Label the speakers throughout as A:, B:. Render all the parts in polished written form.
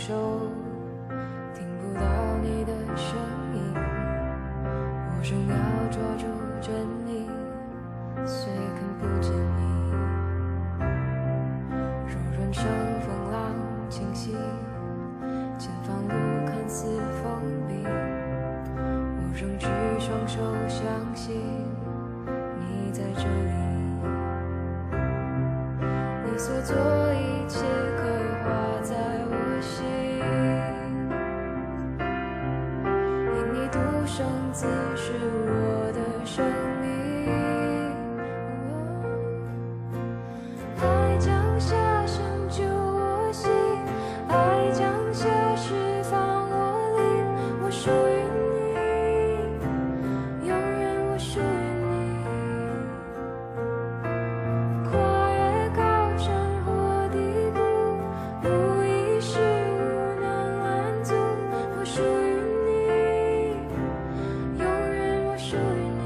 A: 手，听不到你的声音。我正要抓住真理，虽看不见你。如人生风浪清晰，前方路看似封闭，我仍举双手相信你在这里。你所做一切刻画在我心，因你独生子是我的生命。爱降下拯救我心，爱降下释放我灵，我属于你，永远我属于你。跨越高山或低谷，无疑是无能拦阻，我属于你，永远我属于你。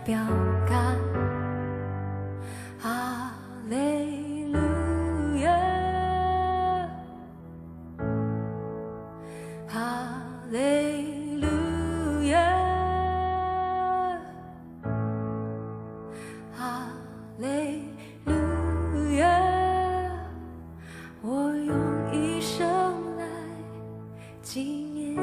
A: 标杆。哈利路亚，哈利路亚，哈利路亚，我用一生来纪念。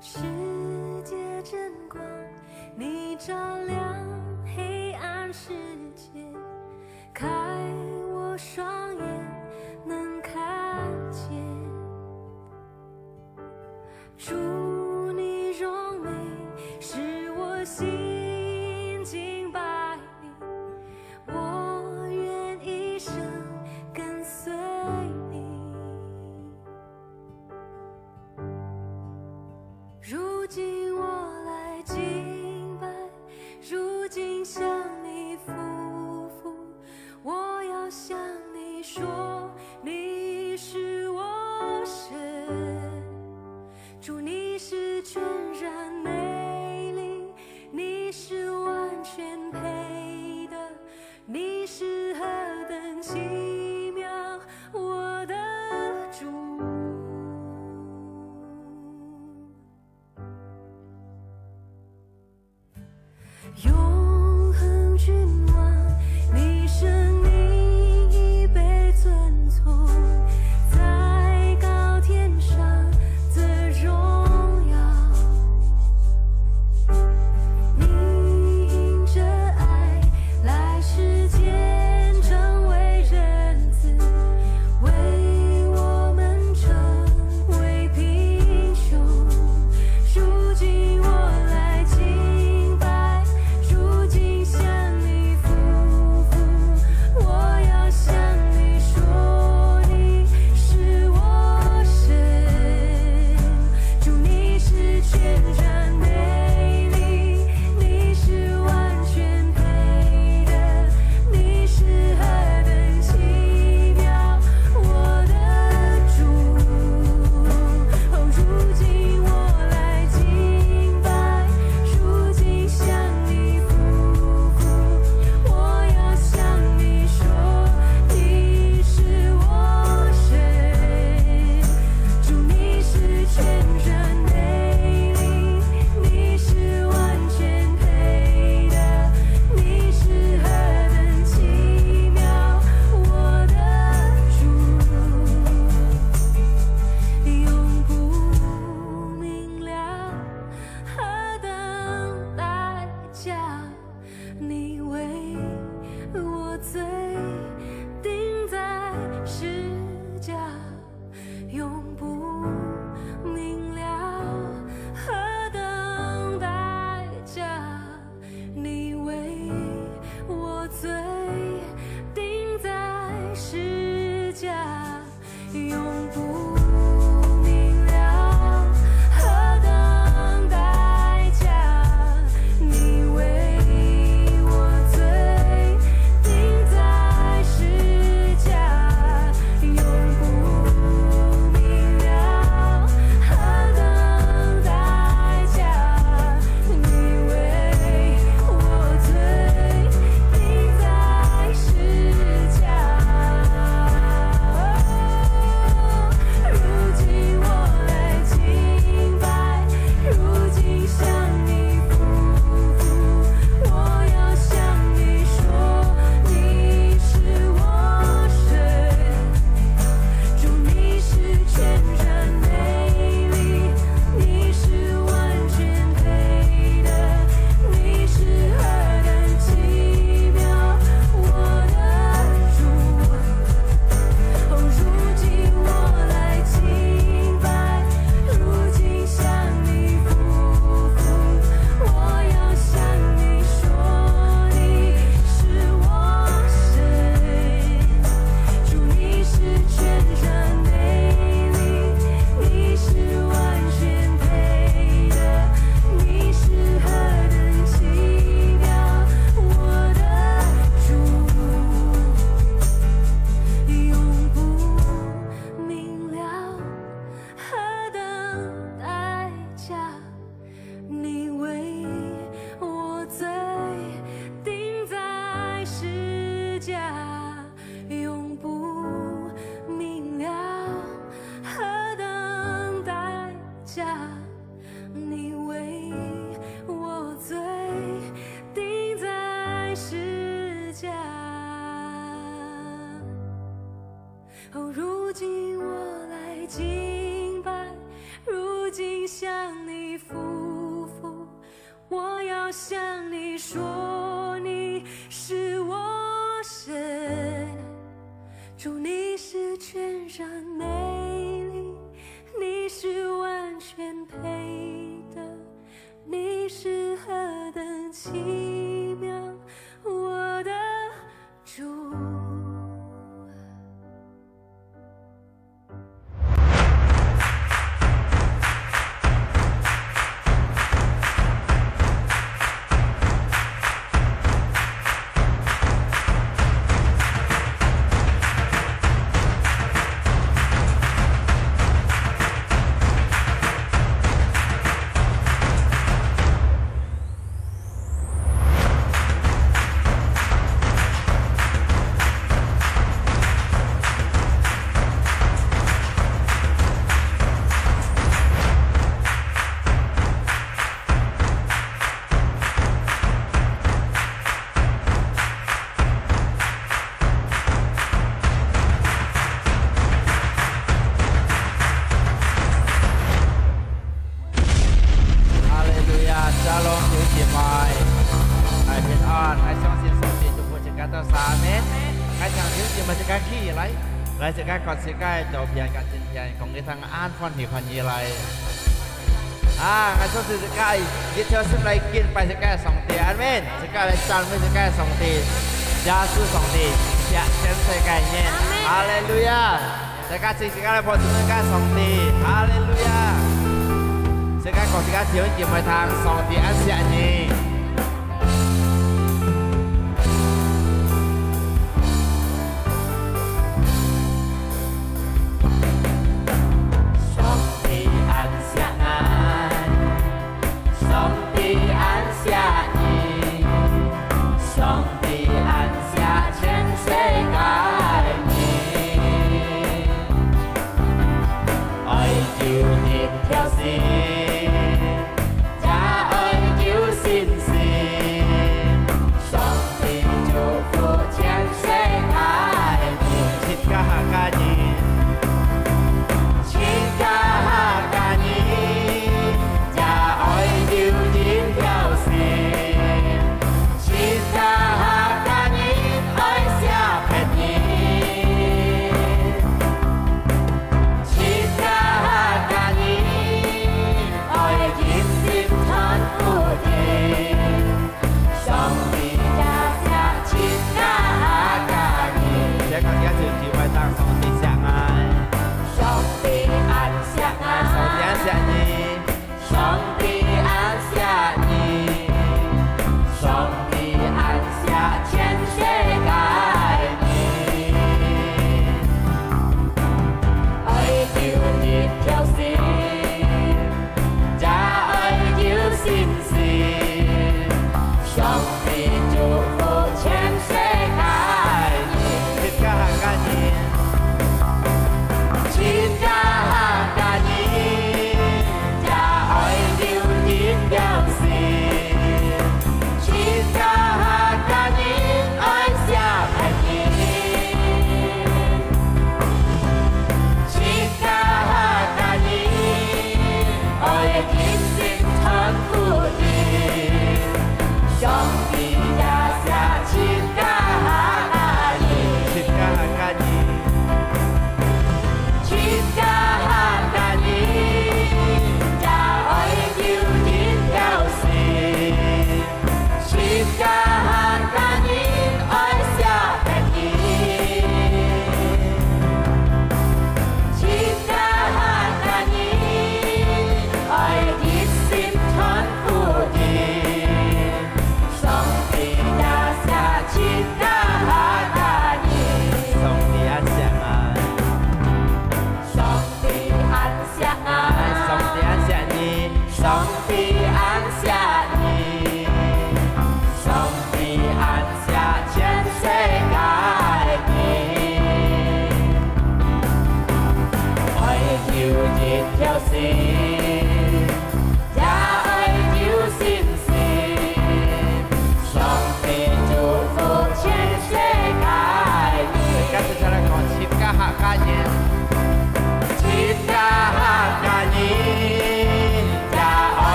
A: 世界真光，你照亮黑暗世界，开我双眼能看见。祝你荣美，使我心境百里，我愿一生跟随你。如今我来敬拜，如今向你匍匐，我要向你说，你是我神。主，你是全然美丽，你是完全配的，你是何等奇妙，我的主。要向你说，你是我神，主你是全然美丽，你是完全配的，你是何等奇妙，我的主。
B: 来世界各世界就片跟今天共你ทั้งอ่านฟันหิพันยีไรงั้นช่วง世界ยึดเชื่อสิ่งไรกินไป世界สองตีอาเมน世界ไรจานไม่世界สองตียาสู้สองตีอยากเช่น世界เนี่ยฮาเลลูยา世界สิ่ง世界ไรพอถึง世界สองตีฮาเลลูยา世界ของ世界เที่ยวกินไปทางสองตีอันเสียนี้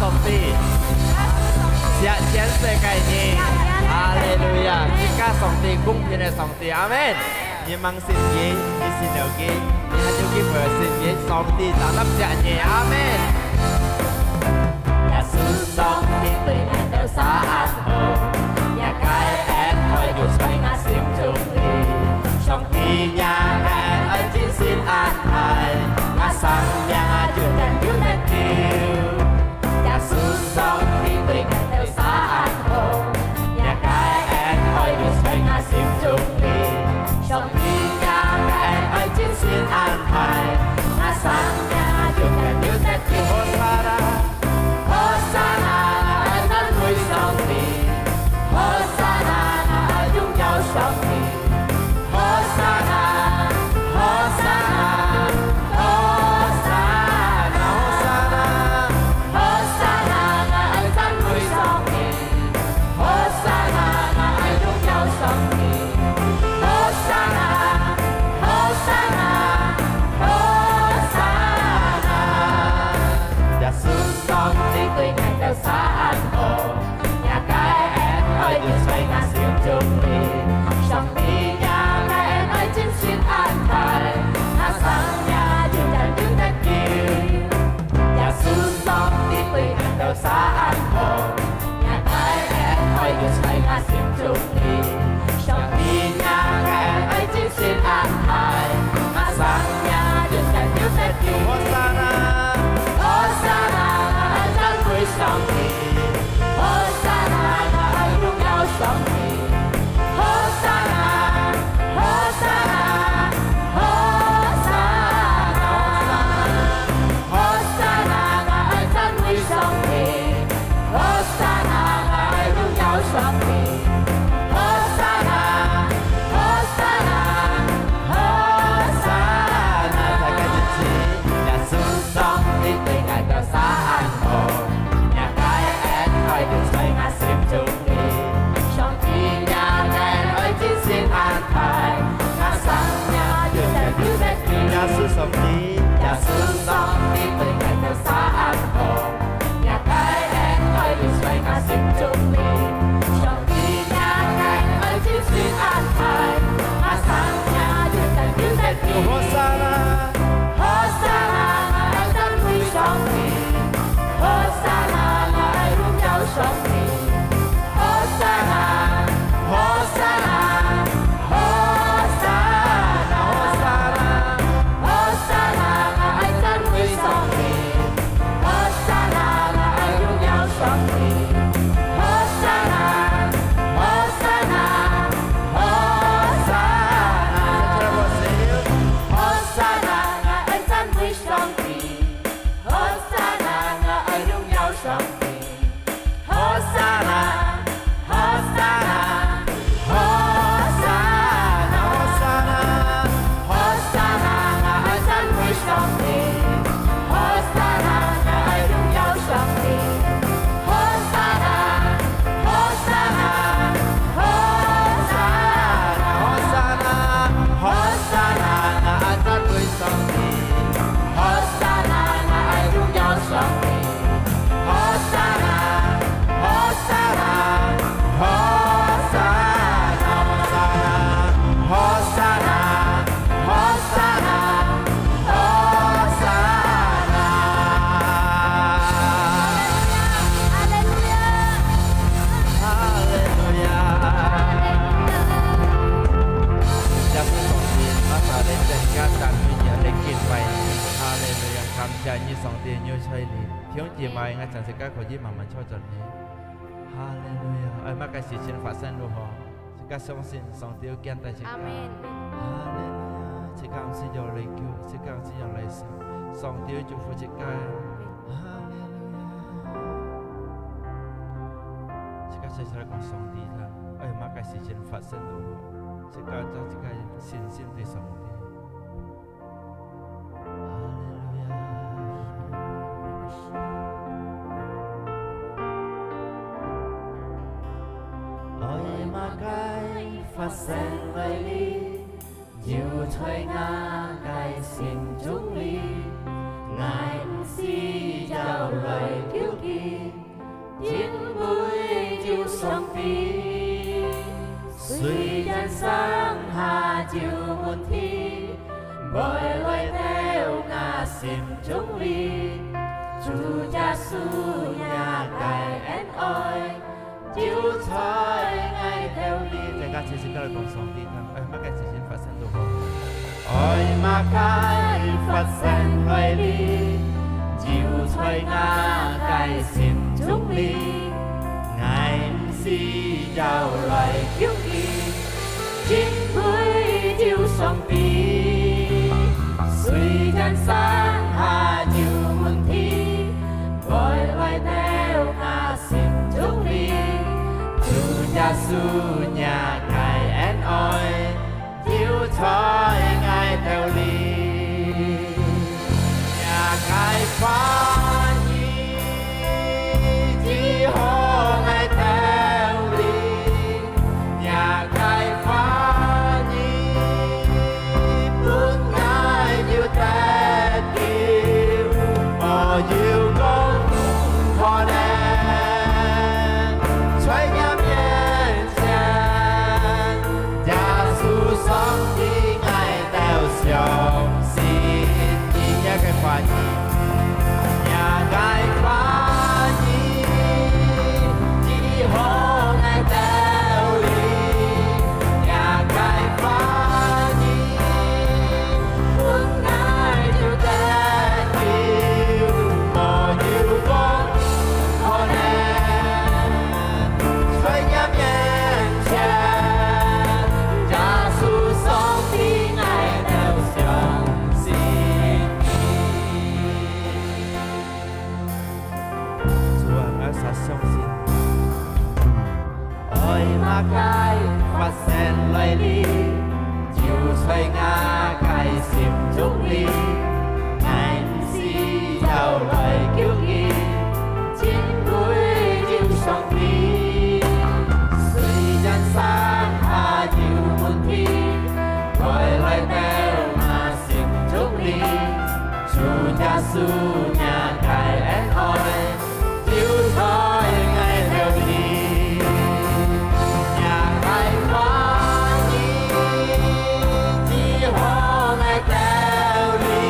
B: 上帝，是全世界人，哈利路亞！而家上帝公平嘅上帝，阿門。你mang信耶，你信了嘅，你還要給我信耶，上帝就得謝你，阿門。
C: 耶穌上帝對我哋灑恩好，也解恩愛要在我心中裡，上帝也愛真心安排，我生命就能有得救。耶穌上帝對我哋灑恩好，也解恩愛要在我心中裡，上帝也愛真心安排，我生命就能有得救。
B: 相信上帝見大家，哈利路亞！這間是要嚟救，這間是要嚟生，上帝祝福這間，哈利路亞！這間是在講上帝啦，乜嘅事情發生到我，這間就這間信心對上帝，哈利路亞！愛乜嘅？發生愛你，要在我嘅心中裡，愛唔是就來挑戰。
C: chín vui chiều song phi suy nhân sáng hà chiều muôn thi bồi loài theo ngà xin chúng ly Chúa Giêsu nhà cài én oi chiếu soi ngay theo ly
B: Tại các chị xin các lời cùng sống đi thằng mắc cái chị xin phát sinh đồ
C: oi mà cái phát sinh loài ly chiếu soi ngà cài xin chúng ly ngài si chào loài kiêu kỳ chín vui chiếu song phi suy chân sáng hà chiều muôn thi gọi loài theo ngà xin chúng ly Chúa Giêsu nhà cài én oi chiếu soi ngay theo ly nhà cài phá nhi chỉ hô ngay theo ly nhà cài phá nhi muốn ngài yêu ta kêu mò yêu con con em xoay nhắm nhẹ chán Giêsu sống đi ngài theo dòng xin đi nhà cài phá nhi nhà cài phá nhi chỉ hô ngài theo ly nhà cài phá nhi muốn ngài yêu ta kêu mò yêu con em xoay nhắm nhẹ chán Giêsu sống đi ngài theo dòng xin
B: Chúa ngài sát sống xin
C: ôi mà cái phát sen loài ly chiều xoay ngã cái xìm chúng ly ngài si chào loài kiêu kỳ chín vui chiều song phi suy chân sáng hà chiều muôn thi gọi loài theo mà xìm chúng ly Chúa Giêsu nhà cài én oi chiếu soi ngay theo ly nhà cài phá nhi chỉ hô ngay theo ly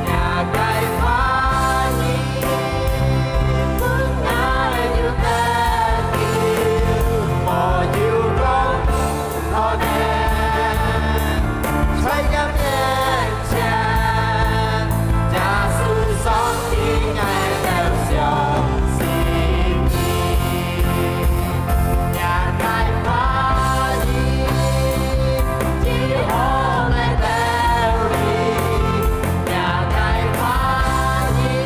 C: nhà cài phá nhi muốn ngài yêu ta kêu mò yêu con em xoay nhắm nhẹ chán Giêsu sống đi ngài theo dòng xin đi nhà cài phá nhi chỉ hô ngay theo ly nhà cài phá nhi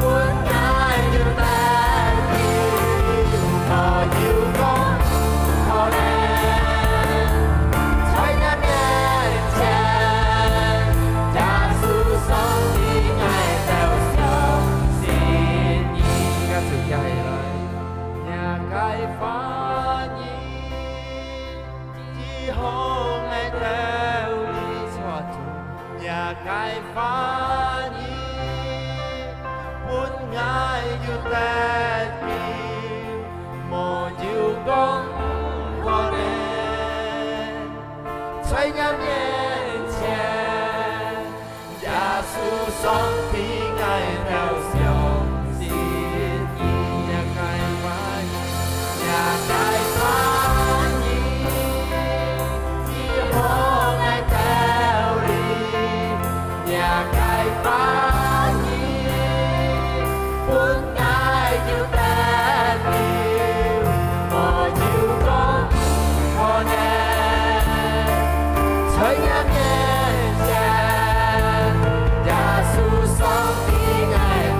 C: muốn ngài yêu ta kêu mò yêu con em xoay nhắm nhẹ chán Giêsu sống đi ngài theo dòng xin đi
B: các sự cha hệ lời
C: nhà cài phá nhi chỉ hô ngay theo ly
B: cho Chúa
C: nhà cài phá nhi muốn ngài yêu ta kêu mò yêu con em xoay nhắm nhẹ chán Giêsu sống khi ngài theo dòng xin đi nhà cài phá nhi chỉ hô ngay theo ly nhà cài phá nhi muốn ngài yêu ta kêu mò yêu con em xoay nhắm nhẹ chán Giêsu sống khi ngài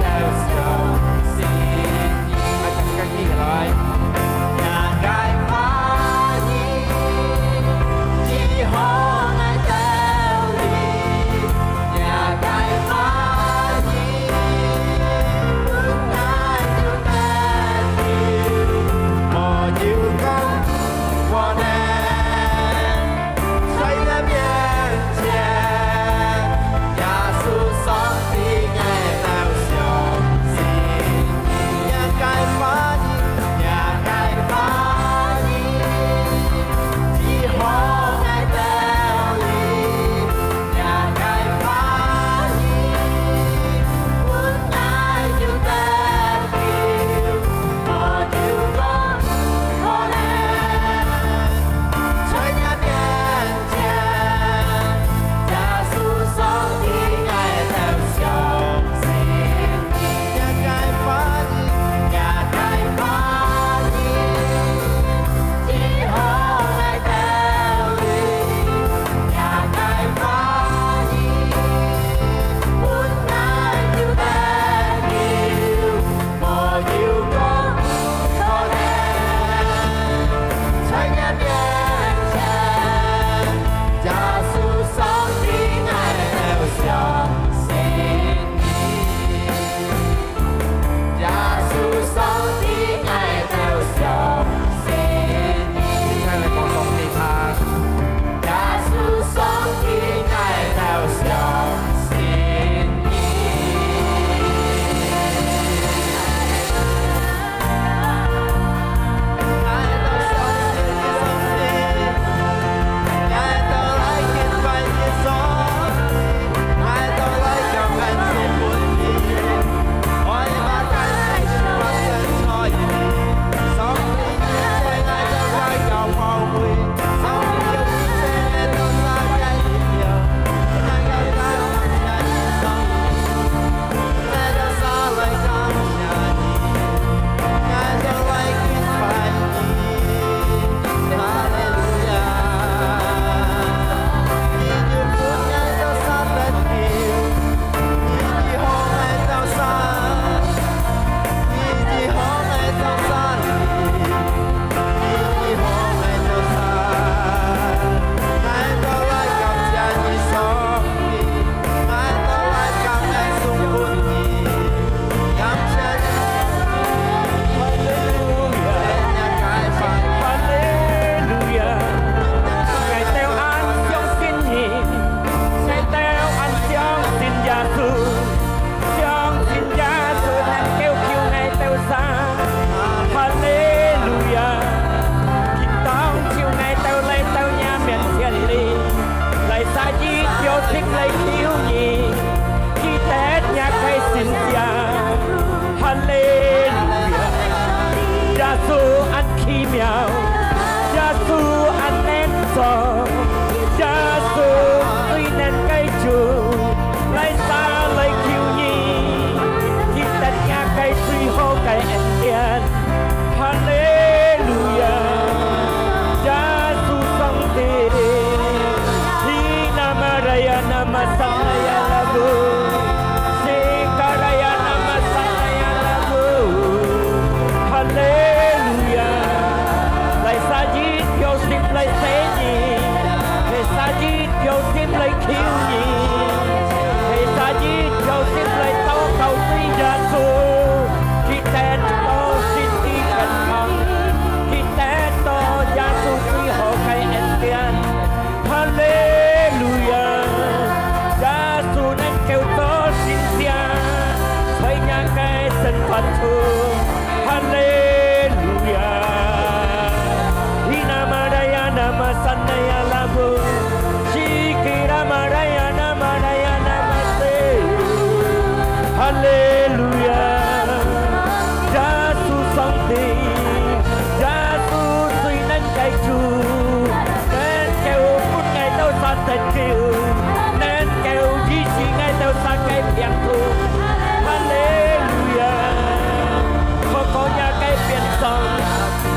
C: 哈利路亚，耶稣上帝，耶稣最能解主，能叫本愛到殺敵叫，能叫醫治愛到殺雞病痛，哈利路亞，我講也改變上，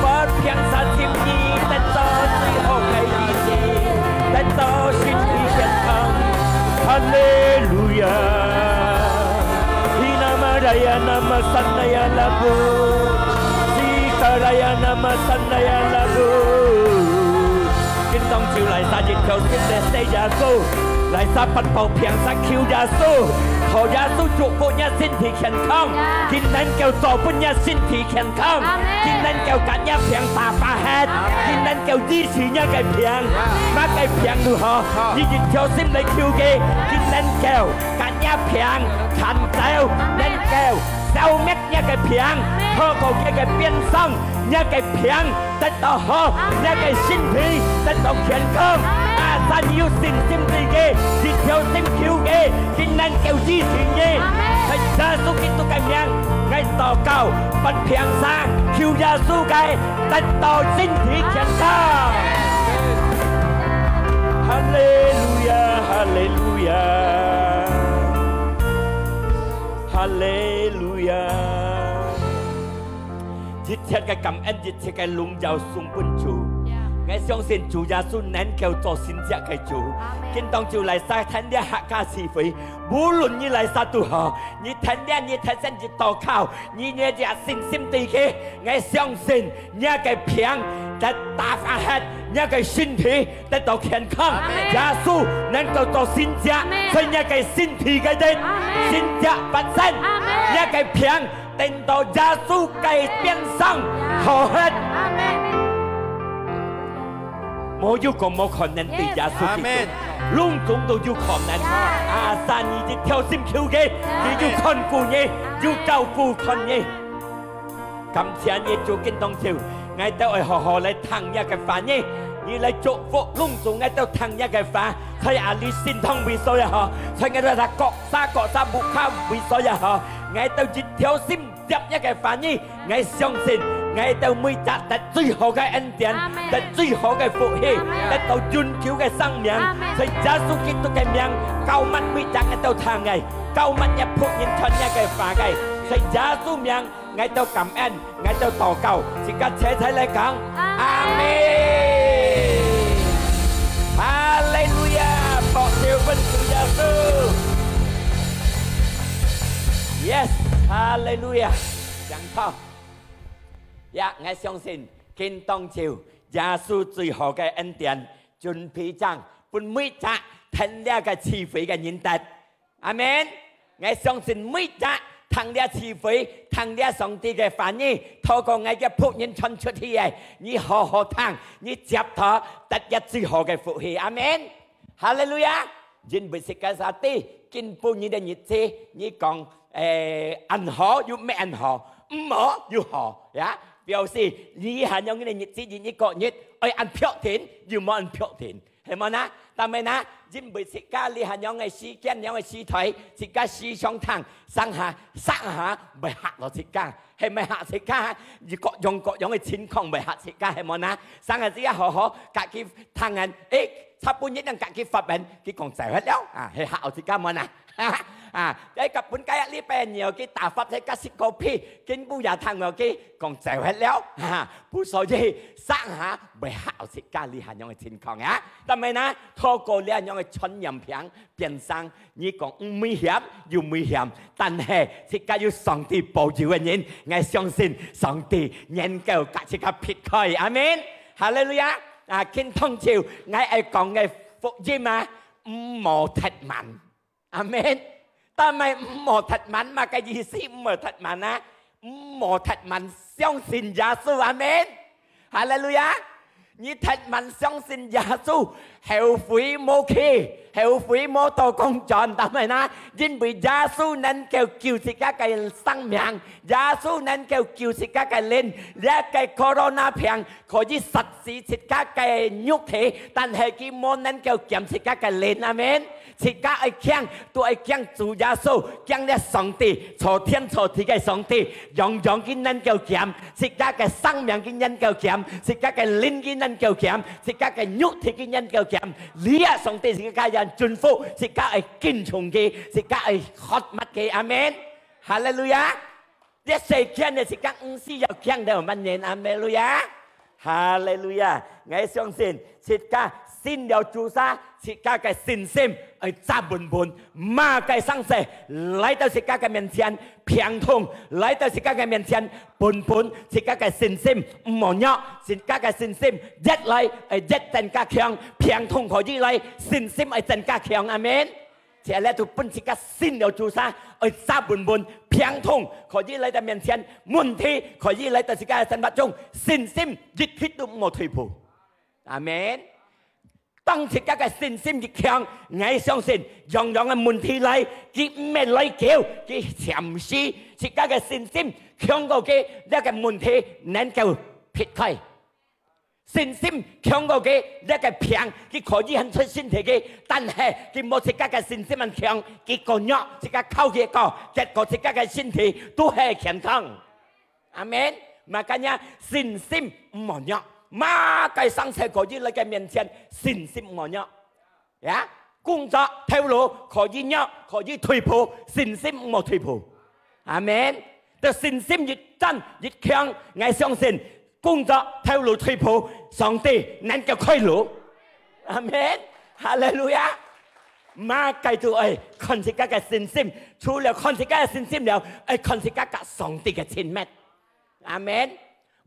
C: 不偏殺天意，得到最後嘅醫治，得到身體健康，哈利路亞。Raya nama sanaya lagu, Sika raya nama sanaya lagu. Kinh tông chiều lại xa dịch theo xin để xây gia su, lại xa bắt bầu phiền xa khiêu gia su. Thọ gia su chuộc bộ nhà xin thị khen không, Kinh nên kêu tỏ bộ nhà xin thị khen không, Kinh nên kêu cả nhà phiền tà phá hết, Kinh nên kêu di sĩ nhà cái phiền, Má cái phiền nữa họ, Di dịch theo xin lấy khiêu ghê, Kinh nên kêu cả nhà phiền thành tèo nên kêu sao mét nha cái phiền họ còn cái biên sông nha cái phiền tất cả họ nha cái sinh thi tất cả khiển không ra nhiều xin đi ghê đi theo xin khiêu ghê khi nên kêu gì thì ghê phải ra số kinh tôi cái miệng ngay tàu cao bật phiền xa khiêu ra số cái tất cả sinh thi khiển không Hallelujah Hallelujah Hallelujah. Dịch theo cái cảm ơn dịch theo cái lung giàu sung quân chủ. Ngài相信主耶穌能夠做先知嘅主，見當主嚟晒睇啲客家是非，無論你嚟晒都好，你睇啲你睇真係禱告，你呢隻信心對佢，我相信你嘅病得打發hết，你嘅身體得到健康，耶穌能夠做先知，所以你嘅身體嘅人，先知本身，你嘅病等到耶穌嘅變生好hết。冇要講冇可能對耶穌基督，攏總都有可能。神已經挑心求嘅，你要看顧你，要照顧看你。感謝你做見當朝，我都會好好嚟聽一個飯呢，你嚟祝福攏總我都聽一個飯，所以你心痛為所有嗬，所以我哋各沙不靠為所有嗬，我都只挑心入一個飯呢，我相信。我都每集得最好嘅恩典，得最好嘅福氣，得到永久嘅生命。所以耶穌基督嘅名，救乜每集我都聽嘅，救乜一仆人親一嘅法嘅。所以耶穌名，我都感恩，我都禱告，而家齊齊嚟講，阿門。哈利路亞，博謝分主耶穌。Yes， 哈利路亞，講錯。我相信見當朝耶穌最好嘅恩典，準備將本每集聽呢個智慧嘅人得，阿門。我相信每集聽呢個智慧，聽呢個上帝嘅話語，透過我嘅僕人傳出去嘅，你好好聽，你接他得一最好嘅福氣，阿門。哈利路亞！人不是嘅啥啲，見半日嘅日子，你講安好又咩安好，唔好又好呀。表示你係用嘅日子，你個日愛按票田，要冇按票田，係咪นะ但係นะ人唔係家你係用嘅時間，用嘅時台，自家思想聽，生下咪嚇落自家，係咪嚇自家？而各樣嘅情況咪嚇自家，係咪นะ生下自己好好，自己聽人，差半日人自己發病，佢講就係了啊，係嚇自家咪นะ。ไอ้กับปุ่นไก่นี่เป็นเหนียวกี่ตาฟัดให้กับสิโกพี่กินผู้ยาทางเหนียวกี่กองแจวให้แล้วผู้สอยสร้างหาไปหาสิกาลีหันยังไงทิ้งของทำไมนะทอโกเลียยังไงชนยำเพียงเปลี่ยนสังนี่กองไม่เหี้ยมอยู่ไม่เหี้ยมแต่เหตุสิกาอยู่สองตีโปอยู่อย่างนี้ไง相信สองตีเงินเก่ากับสิกาผิดคอยอาเมนฮาเลลูยากินท่องเที่ยวไงไอ้กองไงฟุจิมาหมอถัดมันอาเมนแต่ไม่หมอถัดมันมากับยีซีหมอถัดมันนะหมอถัดมัน相信耶穌อาเมนฮาเลลูยานี่ถัดมัน相信耶穌 heo phí mô khi heo phí mô tô công tròn tao mày na dinh bị gia su nên kêu kêu xịt các cái sang miệng gia su nên kêu kêu xịt các cái lên ra cái corona phiền khỏi đi sạch xịt các cái nhục thể但係佢冇能夠減死các cái lên amen 是家愛強都愛強主耶穌強咧上帝坐天坐地嘅上帝樣樣嘅能夠減是家嘅生命嘅能夠減是家嘅靈嘅能夠減是家嘅肉體嘅能夠減呢啊上帝是家人祝福是家愛敬重嘅是家愛喝乜嘅阿門哈利路亞一世強嘅是家唔需要強到乜嘢阿門路亞哈利路亞我相信是家信了主殺是家嘅信心而扎本本馬嘅生死來到是家嘅面前平通來到是家嘅面前本本是家嘅信心唔冇弱是家嘅信心一來而一增加強平通可以來信心而增加強阿門這咧就本是家信了主殺而扎本本平通可以來到面前問題可以來到是家嘅生活中信心一刻都冇退步阿門當時家嘅信心越強，我相信樣樣嘅問題嚟，佢咩嚟叫，佢潛視，是家嘅信心強過嘅呢個問題能夠撇開，信心強過嘅呢個平，佢可以很出身體嘅，但係佢冇是家嘅信心咁強，結果弱，是家靠結果，結果是家嘅身體都係健康，阿門。makanya 信心唔冇弱。馬嘅生死可以喺佢面前信心冇弱，呀工作透露可以弱，可以退步，信心冇退步，阿門。但信心越真越強，我相信工作透露退步，上帝能夠開路，阿門。哈利路亞。馬繼續愛看自己嘅信心，除了看自己嘅信心了，愛看自己嘅上帝嘅親密，阿門。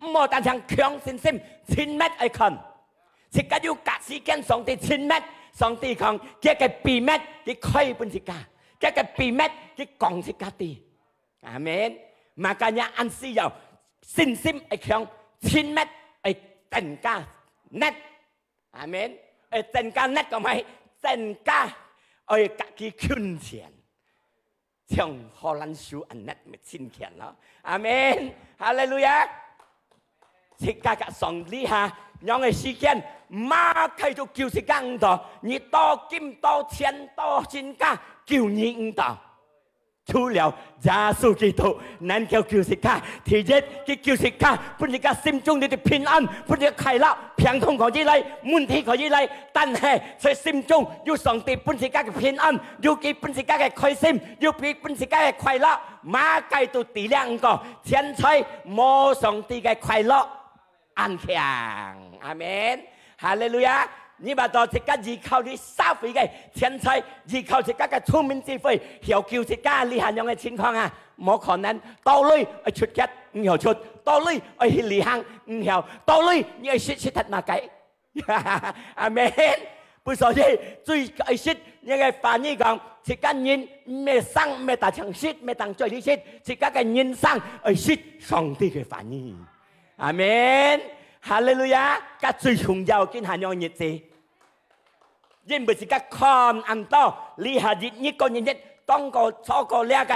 C: 唔好單唱強信心，親密愛看，是家要隔時間上帝親密，上帝講佢嘅秘密，佢開本自家，佢嘅秘密佢講自家啲，阿門。makanya 按需要信心愛強，親密愛增加net，阿門。愛增加net咁係增加愛自己捐錢，像荷蘭書按 net 咪錢錢咯，阿門。哈利路亞。是家嘅上厲下，讓嘅時間馬繼續叫是家唔到，你多金多錢多身家叫你唔到，除了耶穌基督能夠叫是家，第一佢叫是家，本是家心中你哋平安，本是快樂，平通可以嚟，問題可以嚟，但係在心中要上帝本是家嘅平安，要佢本是家嘅開心，要佢本是家嘅快樂，馬繼續第兩個錢財冇上帝嘅快樂。安強，阿門，哈利路亞！你話到自己依靠你消費嘅錢財，依靠自己嘅聰明智慧，又叫自己利行樣嘅情況啊，冇可能。到裏去出吉唔又出，到裏去利行唔又，到裏你去説得乜計？阿門！不所以最愛説你嘅翻譯講，自己人咩生咩大場説咩當最啲説，自己嘅人生愛説上帝嘅翻譯。阿門，哈利路亞！家最重要嘅係樣嘢啫，因為自己看唔到，你係日一個日當個錯過呢個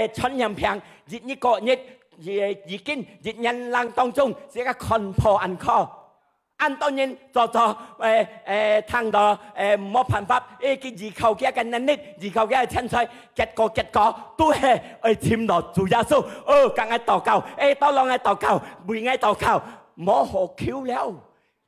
C: 傳染病，日一個日已經日人浪當中，自己看破眼科。按當然做聽到冇辦法，佢依靠嘅一個能力，依靠嘅錢財，結果都係簽落主耶穌。更係禱告，多兩係禱告，每係禱告，冇何求了。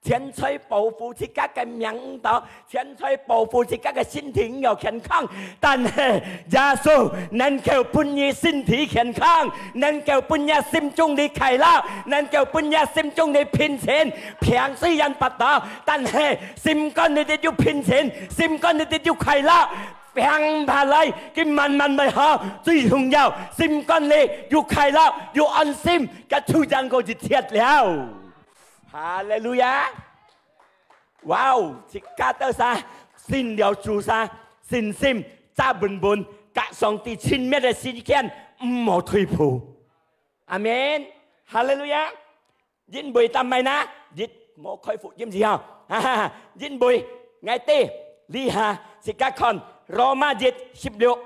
C: 錢財保護自己嘅命道，錢財保護自己嘅身體又健康，但係耶穌能夠伴你身體健康，能夠伴你心中的快樂，能夠伴你心中的平靜。平雖然不多，但係心肝你哋要平靜，心肝你哋要快樂。平下嚟嘅慢慢咪好，最重要心肝你要快樂，要安心，嘅出人個就切了。哈利路亞！哇哦！自家得晒信了主晒信心，扎本本，隔上帝親密嘅時間唔好退步。阿門！哈利路亞！因為但係呢，亦冇開福音之後。Jin bùi ngày tê li hà xì cá con Roma dịch 16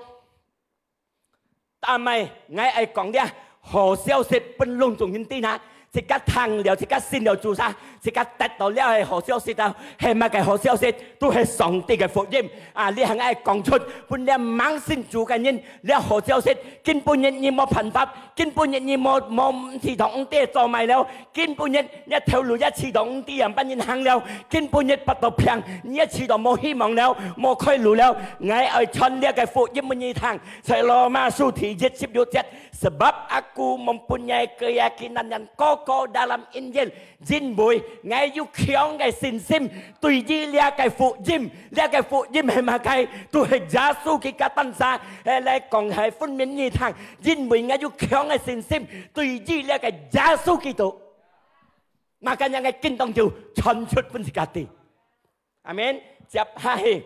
C: ta mày ngày ai còn đi hồ siêu xịt bên lông trùng nhân tí na xì cá thằng liều xì cá xin liều chủ sa xì cá tết đầu liều hay hồ siêu xịt đâu hay mà cái hồ siêu xịt tu hay sòng tí cái phục diêm li hàng ai còn chút bên liều mang xin chủ cái nhân liều hồ siêu xịt kinh bùn nhân như một phần pháp kinh bùn nhân như một thị động tê cho mày liều kinh bùn nhân nhất theo lối nhất thị động tê làm ban nhân hàng liều kinh bùn nhân bắt đầu phiền nhất thị động một hy vọng liều một khơi lối liều ngày ở chân liều cái phục diêm bên như thằngใส่โลมาสู้ที่17 sebab aku mempunyai keyakinan yang kokoh dalam Injil Jin bùi ngay du khiong cái xin sim tùy di lia cái phụ diêm hay mà cái tu hay giá su cái cá tân sa hay lại còn hay phân miễn như thằng Jin bùi ngay du khiong cái xin sim tùy di lia cái giá su cái tu makanya ngay kinh tông chiu chọn chút pun sikati amin siap hai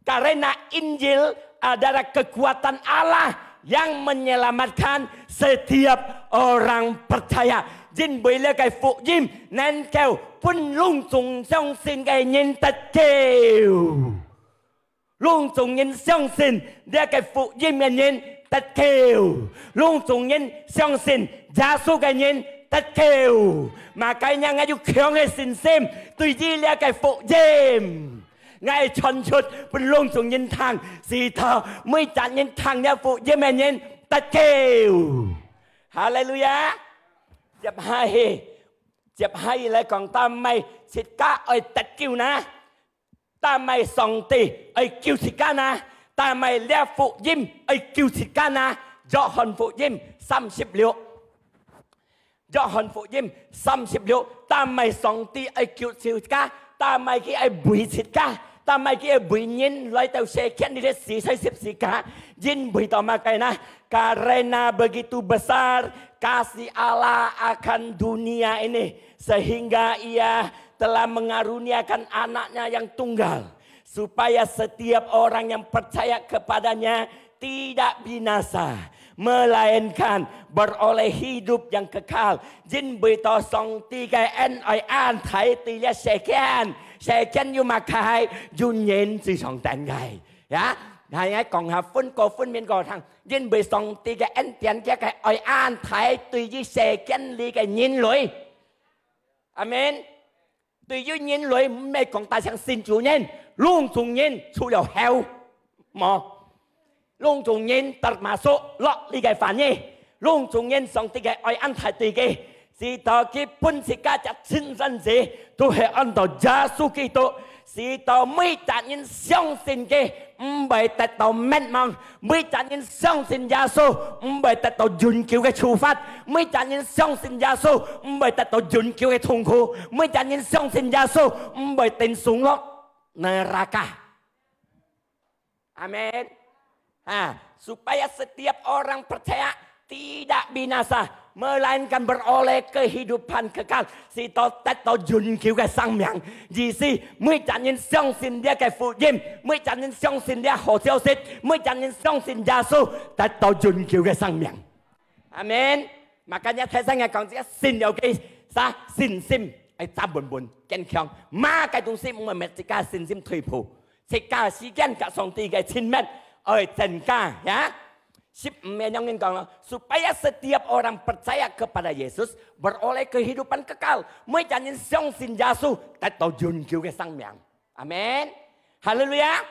C: karena Injil adalah kekuatan Allah yang menyelamatkan setiap orang percaya. Jin bùi là cái phụ diêm nên kêu pun lung tung相信cái nhân tất kêu lung tung nhân相信là cái phụ diêm cái nhân tất kêu lung tung nhân相信giá số cái nhân tất kêu mà cái nhà ngay du khiong cái xin xem tùy gì là cái phụ diêm ngay chọn chút bên lông xuống nhân thang xì thờ mới chặn nhân thang nha phụ với mẹ nhân tất kêu Hallelujah chập hai lại còn ta mày xịt cá ơi tất kêu na ta mày sòng tì ơi kêu xịt cá na ta mày leo phụ diêm ơi kêu xịt cá na do hòn phụ diêm 36do hòn phụ diêm 36ta mày sòng tì ơi kêu xịt cá ta mày cái ơi bùi xịt cá ta mai kia bùi nhiên lại tàu xe kén đi đến xì say xếp xì cá jin bùi tàu mà cái na karena begitu besar kasih Allah akan dunia ini sehingga ia telah mengaruniakan anaknya yang tunggal supaya setiap orang yang percaya kepadanya tidak binasa melainkan beroleh hidup yang kekal jin bùi tàu song ti cái en oi an thấy ti ya xe kén sẽ chân như mà khai dùn nhện chỉ sòng tàn ngày, ya, hay ấy còn học phân cổ phân miền cổ thằng, dân bị sòng thì cái anh tiền cái oi an thái tùy với sẽ chân đi cái nhìn lối, amen, tùy với nhìn lối mấy còn ta sang xin chủ nhân, luôn dùng nhìn chủ đầu heo, mò, luôn dùng nhìn tật mà số lọ đi cái phản nhỉ, luôn dùng nhìn sòng thì cái oi an thái tùy cái si tao cái pun si cá chặt xin dân gì tu hệ ăn tao giá su kỳ tu si tao mấy chặt những song xin cái bởi tại tao mệt mong mấy chặt những song xin giá su bởi tại tao dùn kêu cái处罚mấy chặt những song xin giá su bởi tại tao dùn kêu cái痛苦mấy chặt những song xin giá su bởi tình xuống lót neraka amen supaya setiap orang percaya tidak binasa melainkan beroleh kehidupan kekal si tao tết tao dùn kêu cái sang miệng gì si mới chẳng nên相信dia cái phụ diêm mới chẳng nên相信dia hồ siêu xịt mới chẳng nên相信gia su tết tao dùn kêu cái sang miệng amen makanya thế sang ngày còn sẽ xin điều cái sa xin sim ai ta buồn kén khiong mà cái东西mà mẹ chỉ cả xin sim thuy phụ chỉ cả時間cả上帝cái xin mẹ ơi chân cả ya yang engkau supaya setiap orang percaya kepada Yesus beroleh kehidupan kekal. Mới chẳng những song sin Yesus tại tàu dùn kêu cái sang miệng. Amen. Hallelujah.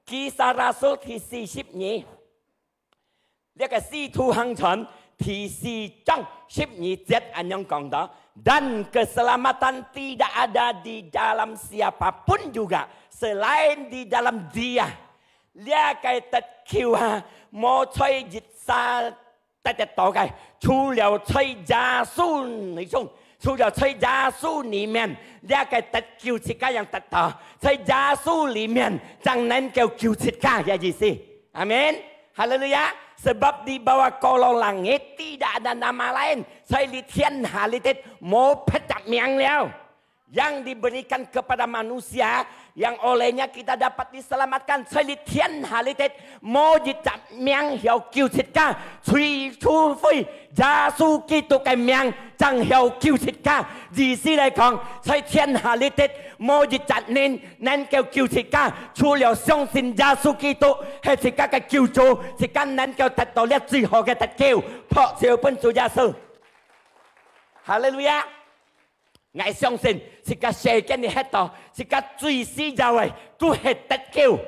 C: Kisah Rasul thì 42. Dia cái si thu hang chuẩn thì si trong 12 节 anh yang講đó. Dan keselamatan tidak ada di dalam siapapun juga selain di dalam Dia. Dia cái tật kiều mô chơi dịch xa tại tổ cái除了吹加速里中除了吹加速里面那个特救七家样特到吹加速里面jangan能叫救七家ya意思 amin haleluya sebab di bawah kolong langit tidak ada nama lain selain thiên hạ lý tết một phép miệngแล้วyang diberikan kepada manusia yang olehnya kita dapat diselamatkan dari thiên hà lý tết mô dịch chạm miệng hiểu cứu thịt ca truy chu phi gia su Kitô cái miệng chẳng hiểu cứu thịt ca gì xí lại còn dari thiên hà lý tết mô dịch chạm nên kêu cứu thịt ca除了相信耶穌基督係自家嘅救主自家能夠得到呢最好嘅得救托照本主耶穌哈利路亞我相信自家世間嘅喺度自家最需要嘅都係得救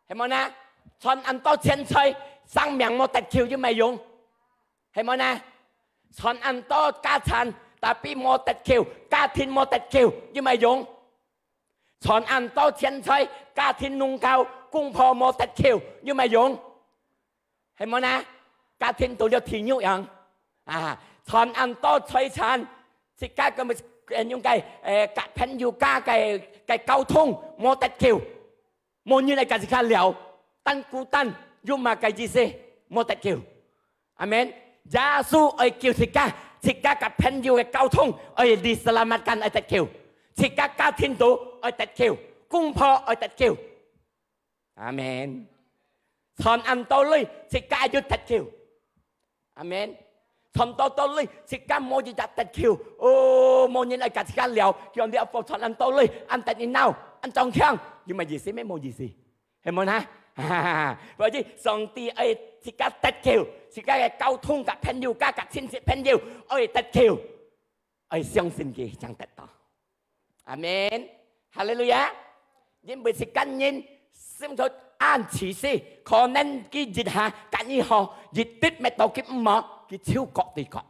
C: 係咪呢賺咁多錢財生命冇得救就冇用係咪呢賺咁多家產但係冇得救家庭冇得救就冇用賺咁多錢財家庭弄夠公婆冇得救就冇用係咪呢家庭到咗天獄樣賺咁多財產自家咁用cái朋友家cái交thông冇得救冇như này cả自家聊單孤單用嘛cái gì事冇得救Amen耶穌愛救自家cái朋友嘅交通愛diselamatkan愛得救自家家庭都愛得救公婆愛得救 Amen 從安多裏自家要得救 Amen從到到裏自家冇就得救冇人嚟自家聊叫你阿父從安到裏安得你鬧安裝腔nhưng mà gì咩冇gì係咪啊或者上帝愛自家得救自家嘅交通กับ朋友家กับ親戚朋友愛得救愛相信佢將得到阿門哈利路亞因為是今年生活安持事可能佢熱下緊要學熱啲咩到佢唔冇佢超國對國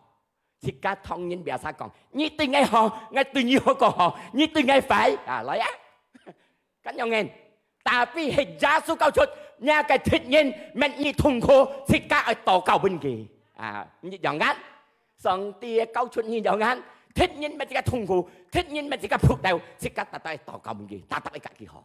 C: 自家同人表達講你對我好我對你好個好你對我phải來啊緊要嘅但係係耶穌救出nhà cái thích nhân mình như thùng khô thì cả ở tổ cầu bên kia như dạng ngắn xong thì câu chuyện như dạng ngắn thích nhân mình chỉ cả thùng khô thích nhân mình chỉ cả phục đầu thì cả tại tổ cầu bên kia ta tại cả kia họ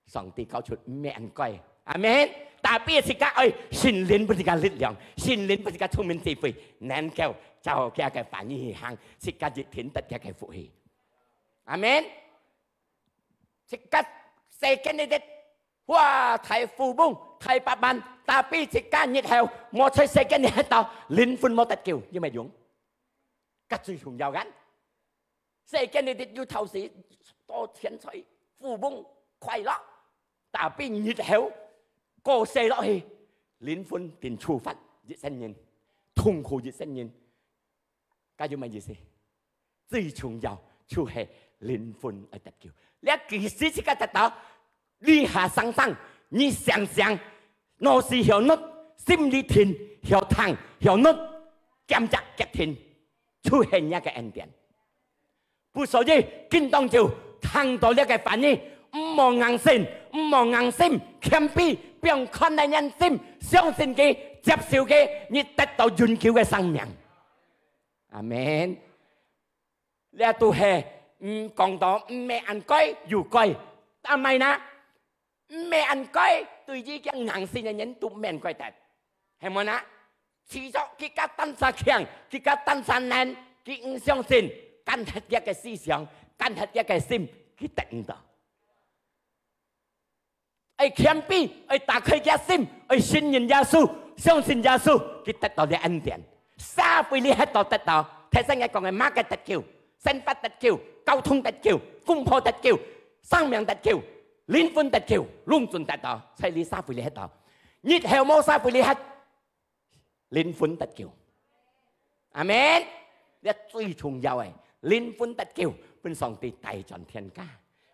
C: xong thì câu chuyện mẹ ăn coi amen ta biết thì cả ơi xin lên bên cái lực lượng xin lên bên cái thông minh trí慧nên kêu chào cái phản như hàng thì cả dịch thiện tất cả cái phụ hỷ amen thì cả xe cái này哇！太富翁、太百萬，但係自家熱後，冇出世嘅你喺度，靈魂冇得救，因為用，吉最重要緊。世間你哋要投資多錢財，富翁快樂，但係熱後過世落去，靈魂變處罰，熱身人，痛苦熱身人，解咗乜意思？最重要就係靈魂係得救，你幾時先得到？你下生生，你想想，我是曉得心裏天曉疼曉得檢查嘅天，出現一個恩典。不所以見當就聽到呢個反應，唔望硬心，唔望硬心，謙卑，不用看人人心，相信佢，接受佢，你得到永久嘅生命。阿門。呢都係講到唔係按規要規，但係呢？咩人改對於嘅硬性嘅人都咩人改得，係咪啊？持續佢家單殺強，佢家單殺難，佢唔相信，跟黑一嘅思想，跟黑一嘅心，佢得唔到。愛謙卑，愛打開嘅心，愛信任耶穌，相信耶穌，佢得到嘅恩典。沙菲利喺度得到，睇生日講嘅馬嘅得救，身法得救，交通得救，公婆得救，生命得救。靈魂得救，龍盡得到，所以你沙菲利喺度。熱後冇沙菲利喺，靈魂得救。阿門。呢最重要嘅靈魂得救，本上帝帶進天家，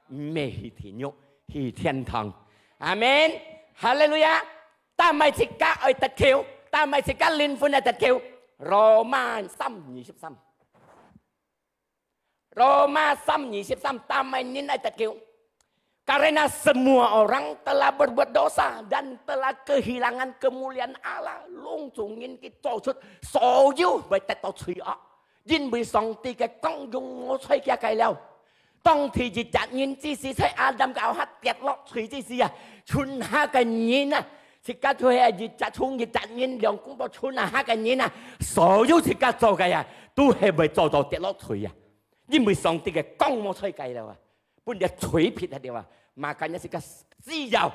C: 唔係去天獄，去天堂。阿門。哈利路亞。但係自家愛得救，但係自家靈魂係得救。羅馬3:23，羅馬3:23，但係你係得救。Karena semua orang telah berbuat dosa dan telah kehilangan kemuliaan Allah, luôn dùng cái trò xuất sở hữu bởi tất cả罪惡，因為上帝嘅功用我吹嘅計了。當時就責任之事喺亞當教下跌落水之時啊，春夏嘅年啊，自家就係熱責衝熱責任兩公婆春夏嘅年啊，所有自家做嘅啊，都係為做到跌落水啊，因為上帝嘅功我吹計了啊。pun dia curi pita dia makanya sika siau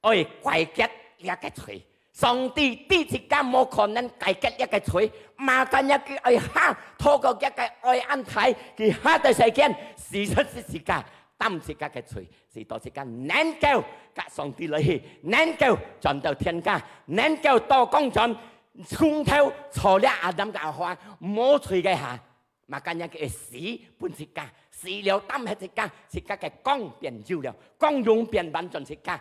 C: oi quậy kết ya cái curi song ti ti sika mo kon nan quậy kết ya cái curi makanya ki oi ha thô ko ya cái oi an thai ki ha tại sai kian si chất sika tâm sika cái curi si to sika nén kêu cả song ti lấy nén kêu chọn đầu thiên ca nén kêu to công chọn chung theo cho lẽ Adam cả hoa mô curi cái hà makanya cái sĩ pun sikaสีเหลียวตั้มให้สิกาสิกาแกก้องเปลี่ยนยูแล้วก้องยุงเปลี่ยนบันจนสิกา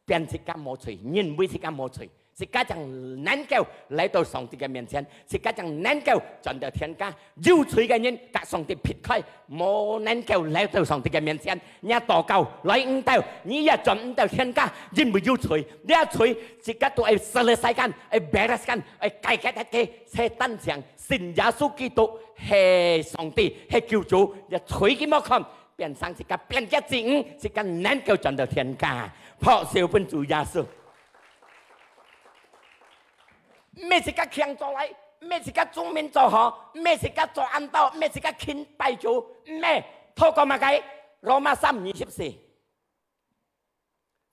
C: เปลี่ยนสิกาโมชุยยินวิสิกาโมชุยสิกาจังนั่นแก้วไหลตัวสองติกาเมียนเชียนสิกาจังนั่นแก้วจนเดือดเทียนกายูชุยกันยินกะสองติผิดค่อยโมนั่นแก้วไหลตัวสองติกาเมียนเชียนเนี่ยต่อเก่าไหลเต้านี่อย่าจนเต้าเทียนกายินวิยูชุยเดี๋ยวชุยสิกาตัวไอ้เสลใส่กันไอ้เบรสกันไอ้ไก่แค่แท้เซตันเสียงสินยาสุกิโตเฮสองตีเฮคิวจูอย่าชุยกี่โมคำเปลี่ยนสังสิกาเปลี่ยนแค่จริงสิกานั่นเกี่ยวจนเดือดเทียนกาเพราะเซลเป็นจูยาสุไม่สิกาเคียง做嚟ไม่สิกา中面做好ไม่สิกา做安道ไม่สิกาขินไปจูไม่ทอกมาไกโรมา3:24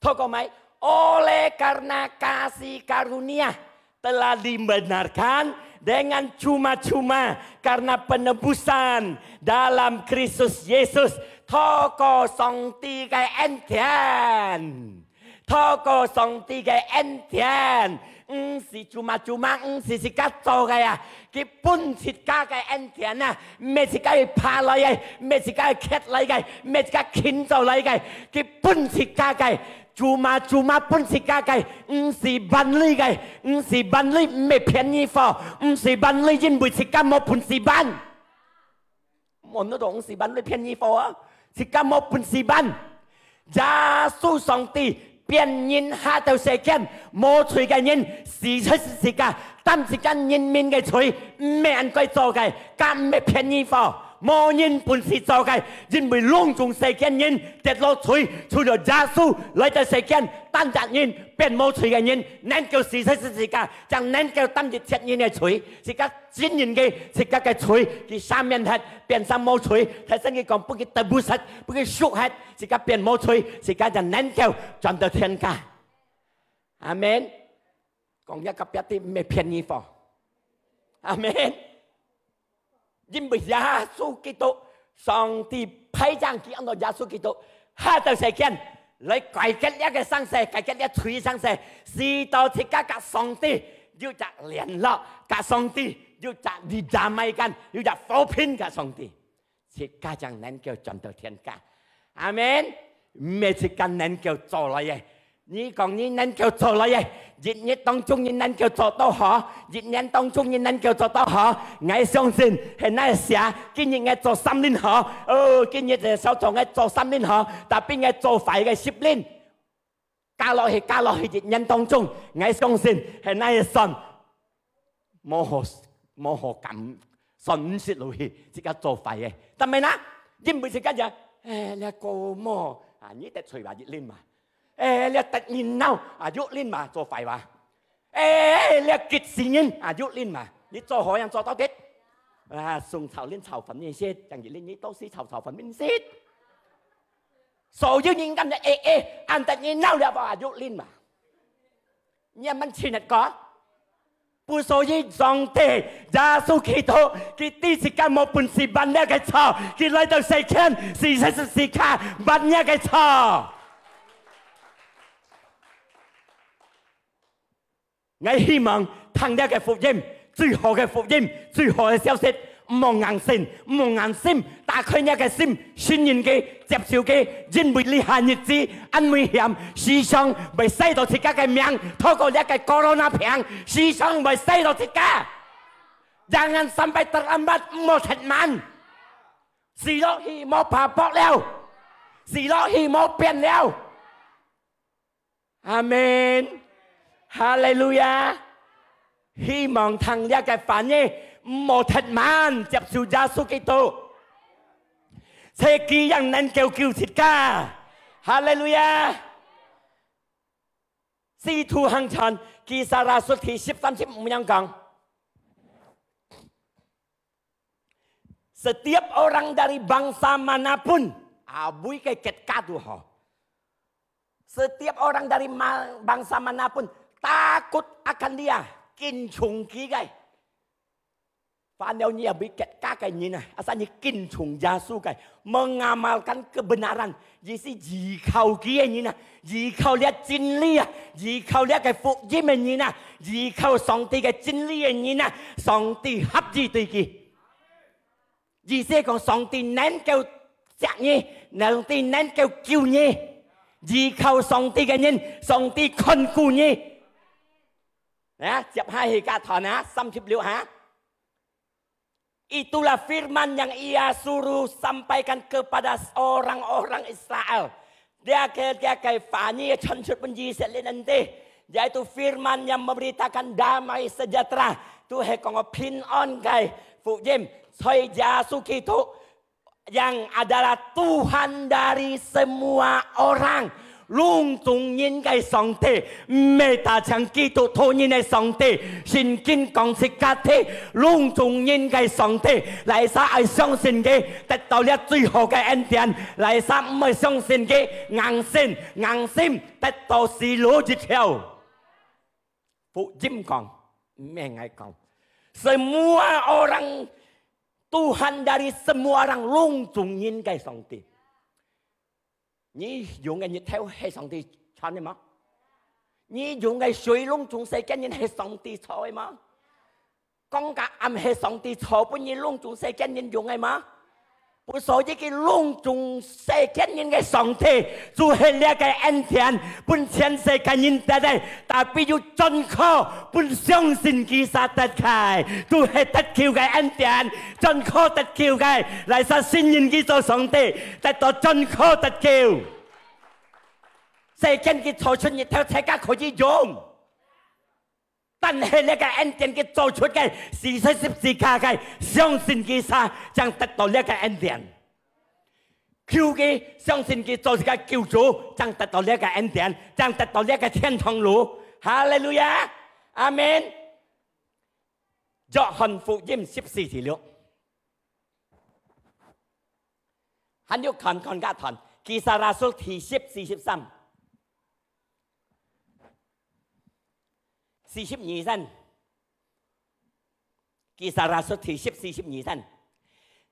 C: ทอกมาoleh karena kasih karunia telah dibenarkan dengan cuma-cuma karena penebusan dalam Kristus Yesus toko song tiga entian toko song tiga entian si cuma-cuma si sikat to kaya ki pun sikat kaya entian na me sikatพาเลยme sikatเค็ดเลยme sikatขินtoเลยki pun sikat kaya cuma-cuma pun sikat kaya si banเลยsi banเลยไม่เพี้ยนยี่ฟอsi banเลยยินบุสิkatโมปุ่นsi banมันนั่นตรงsi banเลยเพี้ยนยี่ฟอสิkatโมปุ่นsi ban ยาสู้สองตีเปลี่ยนยินหาเตาเสกนโมช่วยกันยินสีชัดสิกาตั้มสิกันยินมินกันช่วยไม่อันก้อยโจกันการไม่เพี้ยนยี่ฟอโมยินปุ่นสีโจกันยินไปลุ่งจงเสกนยินเด็ดเราช่วยเดือดยาสู้เลยจะเสกนตั้งจัดยินเป็นโมช่วยกันยินนั่นเกี่ยวสีชัดสิกาจังนั่นเกี่ยวตั้มจิตเช็ดยินเนี่ยช่วยสิกาจินยินกันสิกากันช่วยกี่สามเมียนหัดเปลี่ยนสามโมช่วยแต่สังเกตก่อนปุ๊กตะบุษัดปุ๊กชุกหัดสิกาเปลี่ยนโมช่วยสิกาจะนั่นเกี่ยวจนเดือดเทียนกาอาเมนกองยากับยาติไม่เพี้ยนยี่ฟออาเมนยินไปยาสุกิโตสองตีไพ่จังกี่อันต่อยาสุกิโตห้าตัวเสกนเลยไก่กันยากับสังเสไก่กันยาถุยสังเสสี่ตัวที่กากับสองตียูจะเลียนละกับสองตียูจะดีจามไม่กันยูจะโฟพินกับสองตีสิกาจังนั้นเกี่ยวจนเดือดเทียนกาอาเมนไม่สิกันนั้นเกี่ยวจ่ออะไรนี่กองนี้นั่นเกี่ยวโจเลยยินนี้ต้องจุงยินนั่นเกี่ยวโจโตหอยินนี้ต้องจุงยินนั่นเกี่ยวโจโตหอไง相信เห็นนั่นเสียกินยังไงโจ3年หอกินยังจะ少做ไงโจ3年หอแต่เป็นไงโจฝ่ายไง10年加落去ยิน當中ไง相信เห็นนั่น信冇何感信息落去即刻做ฝ่ายไงแต่ไม่นะยิ่งไม่สิกันจะเนี่ยโกโมอันนี้แต่ช่วยว่ายินลิ้นมาเรียกตัดยินเน่าอายุลิ้นมา做ฝ่ายวะเรียกกิจสิยินอายุลิ้นมานี่做好ยัง做到啲送草ลิ้น草粉นี่先อย่างนี้ลิ้นนี้都是草粉面先所有ยิงกันเนี่ยอันตัดยินเน่าเรียกว่าอายุลิ้นมาเนี่ยมันชินก่อนผู้โซยิจงเตยาสุขิโตกิติสิกาโมปุนสิบันเนี่ยกันชอกิเลยต้องใส่เข็นสีใส่สีขาบันเนี่ยกันชอ我希望聽呢個福音，最好嘅福音，最好嘅消息，唔好硬性，唔好硬心，打開呢個心，信任嘅，接受嘅，因為呢下日子很危險，時常會使到自家嘅命，透過呢個 corona 病，時常會使到自家，jangan sampai terlambat 唔好停慢，時落去冇爬坡了，時落去冇變了，阿門。ฮาเลลูยาที่มองทางยาแก่ฝันนี่หมดทัดมันจับสุยาสุกิโตเซกีอย่างนั้นเกี่ยวกิวสิกาฮาเลลูยาซีทูหังชันกีสาราสุที10-30ยังกัง setiap orang dari bangsa manapun Abui cái ketka Tuhan. Setiap orang dari bangsa manapun takut akan dia. Kin chung ki gai. Và nếu như bị ketka cái như này, asalnya kin chung Yesus gai. Mengamalkan kebenaran. Jadi jikau kia như này, jikau lihat chân lý, jikau lihat cái phục音như này, jikau song ti cái chân lý như này, song ti hấp gì tùy kỳ. Dì sẽ còn song ti nén kêu chạc nhé, nàng ti nén kêu kiêu nhé. Dì khâu song ti cái nhân, song ti con cu nhé. Nah, siap hai kata na, 30 ha. Itulah firman yang ia suruh sampaikan kepada orang-orang Israel. Dia kayak fani chonchut penji selin nanti. Yaitu firman yang memberitakan damai sejahtera. Tu he kong pin on kai Phụ Jim, Soy Yesus Kristus yang adalah Tuhan dari semua orang. Luôn tung nhìn cái song thể, mẹ ta chẳng kỹ thuật thô nhìn cái song thể, xin kinh công sức cá thể, luôn tung nhìn cái song thể, lại sao ai相信嘅，得到了最後嘅恩典，來sao唔係相信嘅，硬心得到是路一條。Phụ Jim 講，咩愛講？ Semua orang Tuhan dari semua orang luôn tung nhìn cái song thể. Nhí dùng cái nhiệt theo hay song ti cho nên mà, nhí dùng cái suy luôn chung se cái nhìn hay song ti cho mà, con cả âm hay song ti cho bữa nhí luôn chung se cái nhìn dùng cái mà, bữa sau cái luôn chung se cái nhìn cái song ti, dù hay là cái anh thiện, bữa thiện se cái nhìn tại đây, tapi dù chân khó, bữa相信其實tất cả, dù hay tất kiều cái anh thiện, chân khó tất kiều cái, lại sao xin nhìn cái số song ti, tất đó chân khó tất kiều. Sẽ chân cái trò chuyện nhiệt theo thế các khối gì dùng.但係呢個恩典嘅做出嘅是十字架嘅相信嘅啥，將得到呢個恩典。求嘅相信嘅做嘅救主，將得到呢個恩典，將得到呢個天堂路。哈利路亞，阿門。約翰福音14條6，還有看家團，其實拉蘇提43。42 san, Kisah Rasul 42 san.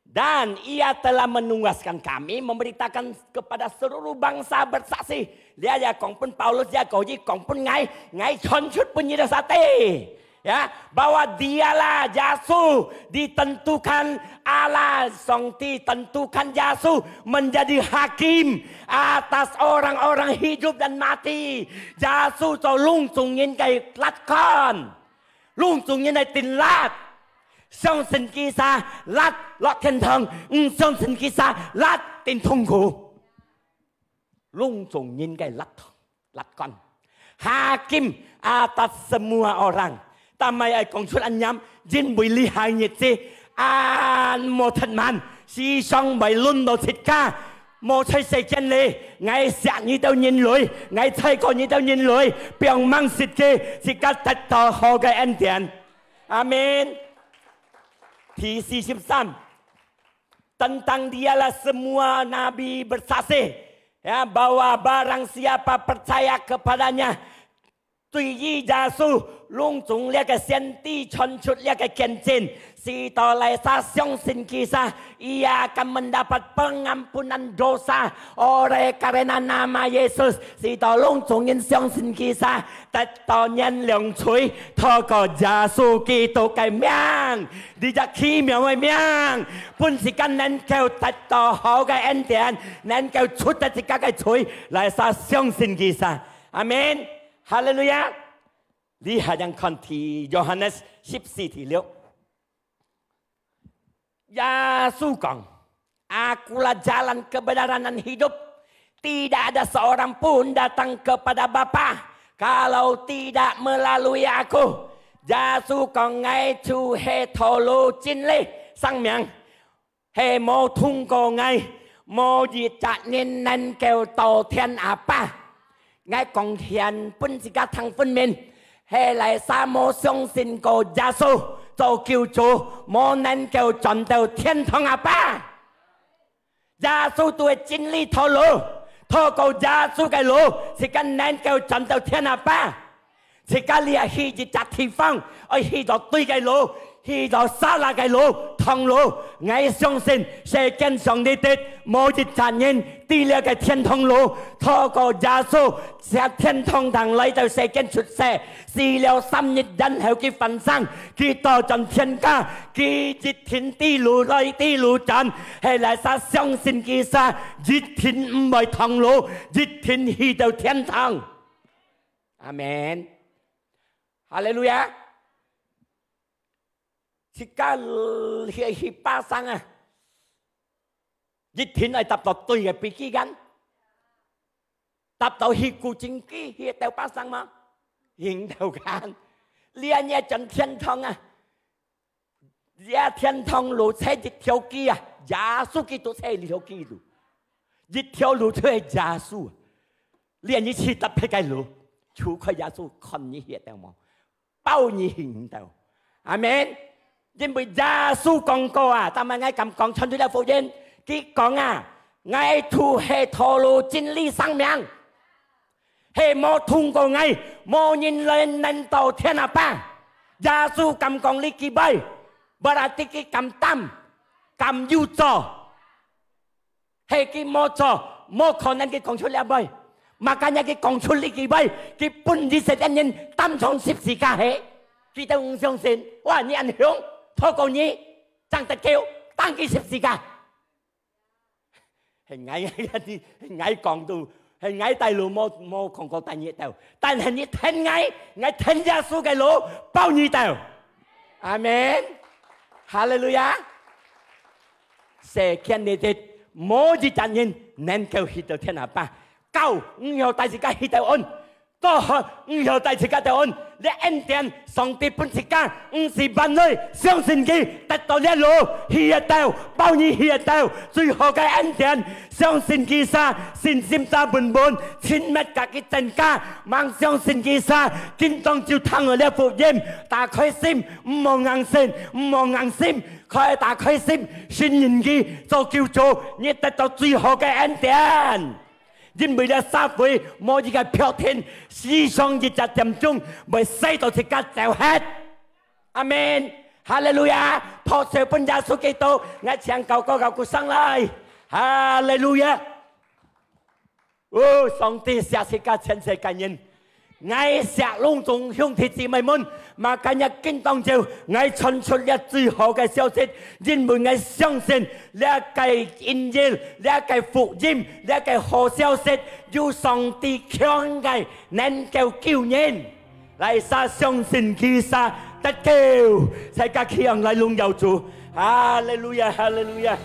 C: Dan ia telah menugaskan kami memberitakan kepada seluruh bangsa bersaksi. Dia ya kong pun Paulus ya kau ji kong pun ngai chonchut punya sate. Ya, bahwa dialah Yesus ditentukan Allah Songti tentukan Yesus menjadi hakim atas orang-orang hidup dan mati. Yesus cho luôn tung nhìn cái lát con, luôn tung nhìn cái tin lát,相信其實lát lọt thiên堂，唔相信其實lát tin痛苦，luôn tung nhìn cái lát con, hakim atas semua orang. Tamay ay kong chuan anyam jin bui li hai nhiệt gì an mo thân man si song bày luôn đồ thịt ca mo chơi xây chân lì ngày sáng như tao nhìn lối ngày thay còn như tao nhìn lối biang mang xịt kê si cắt tật tò hồ cái anh tiền amen. Thì 43 tentang dialah semua nabi bersaksi ya bahwa barang siapa percaya kepadanya Tuy yi Yesus luôn dùng liệt cái先知传出liệt cái见证，是到来sa相信kisah ia akan mendapat pengampunan dosa oleh karena nama Yesus， 是到拢總因相信kisah得到人兩嘴，透過耶穌基督嘅名，你就奇妙嘅名，本是跟能夠得到好嘅恩典，能夠出得自家嘅嘴嚟sa相信kisah，阿門。Haleluya. Lihat yang konti Yohanes 14:6. Yesus bilang, Akulah jalan kebenaran dan hidup. Tidak ada seorang pun datang kepada Bapa kalau tidak melalui aku. Yesus bilang, Ngài Chúa hệ thổ lộ chân lý, sang miệng, hệ mô thung cổ Ngài, mô dị trả nên nên kêu tổ thiên apa. Ngài còn hiện phân sĩ các thằng phân mình hay lại sa mô相信của Giê-xu做救主，冇能夠進到天堂啊吧耶穌對真理透露，透過耶穌嘅路，是跟能夠進到天下吧。是跟你係去到地方，去到對嘅路，去到撒拉嘅路，同路。我相信世間上帝的某一責任，第二個天堂路，透過耶穌จาก天堂堂來到世間出世，死了3日然後佢焚身，佢到進天家，佢一天地路來地路站，係來撒相信佢撒，一天唔係同路，一天去到天堂。阿門。哈利路亞！而家去巴生啊，一天係搭到對嘅飛機間，搭到去古正機去到巴生嘛，影到間，連夜進天堂啊！這天堂路車一條機啊，耶穌基督車一條機路，一條路出係耶穌，連一次搭配嘅路，除開耶穌看你去到冇。包你行到，阿門。因為耶穌講過啊，但係我咁講出咗福音，佢講啊，我係透露真理生命，係冇通過我，冇人來能到天下吧。耶穌咁講呢幾杯，berarti佢咁擔，咁要做，係佢冇做，冇可能佢講出嚟杯。Makanya cái con chun li bay cái pun di set anh nhân tam trong ship gì cả hết khi ta không相信哇你ảnh hưởng thôi còn nhỉ chẳng ta kêu tăng cái ship gì cả hình ngay còn tu hình ngay tay lù mô không có tay nhiệt đâu tay hình như thân ngay thân gia số cái lỗ bao nhiêu đâu amen hallelujah sẽ khen đề tết mỗi gì chẳng nhân nên kêu hít đầu thiên hạ ba cao nhiều tài sự cái hít đầu ôn to nhiều tài sự cái đầu ôn để anh tiền song ti pun sự cái sự ban nơi相信佢達到呢路hít đầu bao nhiêu hít đầu最後嘅anh tiền相信佢sa信心sa bền bền親密嘅cái真假mang相信佢sa kinh當就聽我呢福音打開心唔好硬性唔好硬心佢打開心信任佢就叫做你達到最後嘅anh tiền因為咧社會冇一個標籤，思想一隻點鐘，咪使到自己就hết。阿門，哈利路亞，破碎本耶穌基督，我唱cầu歌鼓聲來，哈利路亞。哦，上帝寫世界全世界人，我寫隆重兄弟姊妹們，mà cả nhà kinh tông chiều ngày truyền xuất ra最好嘅消息，因為我相信呢個Injil呢個福音呢個好消息，有上帝強嘅能夠救人，嚟撒相信其實得救，世界強嚟榮耀主，哈利路亞，哈利路亞。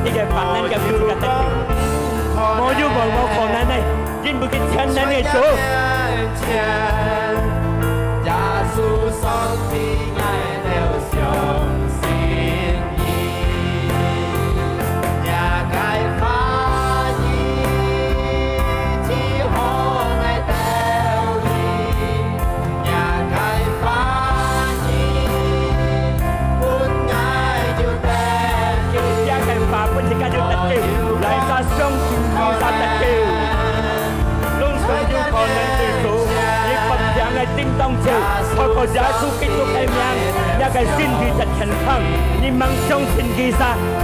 C: Thì cái phản năng cái việc là tất cả mỗi yêu cầu mỗi khổ nạn này nhưng bởi cái chân năng này chỗ叮當照，透過耶穌基督嘅名，一個身體就健康。你們相信其實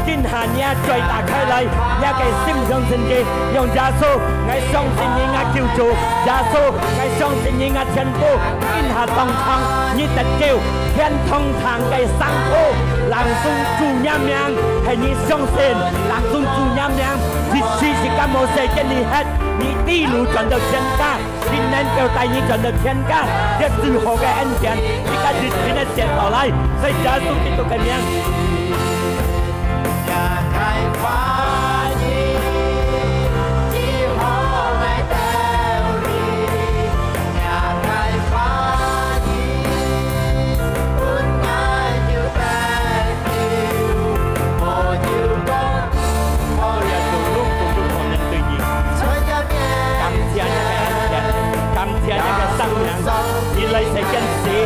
C: 天下你最打開來，一個心相信佢，用耶穌，我相信你嘅救主，耶穌，我相信你嘅天父，天下當堂你得救，天堂堂嘅生活，朗誦主耶名，係你相信，朗誦主耶名，即使是咁冇世界你hết。你地路轉到天家，你能夠帶你轉到天家，這最好嘅恩典，你個日子呢寫到來，所以耶穌基督嘅名。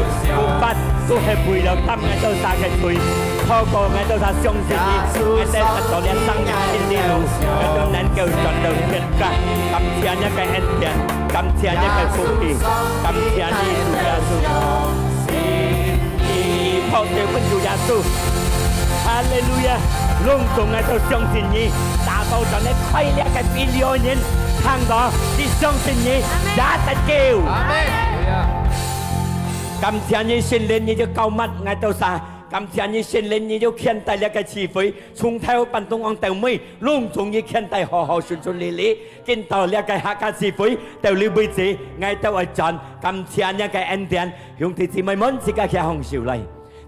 C: 福法都係為了擔愛到啥嘅罪，透過愛到啥相信你，愛到實到你生命天地路，愛到能夠賺到天家，感謝你嘅恩典，感謝你嘅福氣，感謝你主耶穌，靠着我主耶穌，哈利路亞，隆重愛到相信你，達到咗你快樂嘅billion人。看到你相信你，也得救。
B: 阿門。
C: 感謝你聖靈，你就救乜愛到啥？感謝你聖靈，你就獻帶你嘅智慧，從頭辦到往到尾，隆重你獻帶好好順順利利，見到你嘅客家智慧，到你輩子愛到一陣，感謝你嘅恩典，兄弟姊妹們，自家嘅紅燒嚟。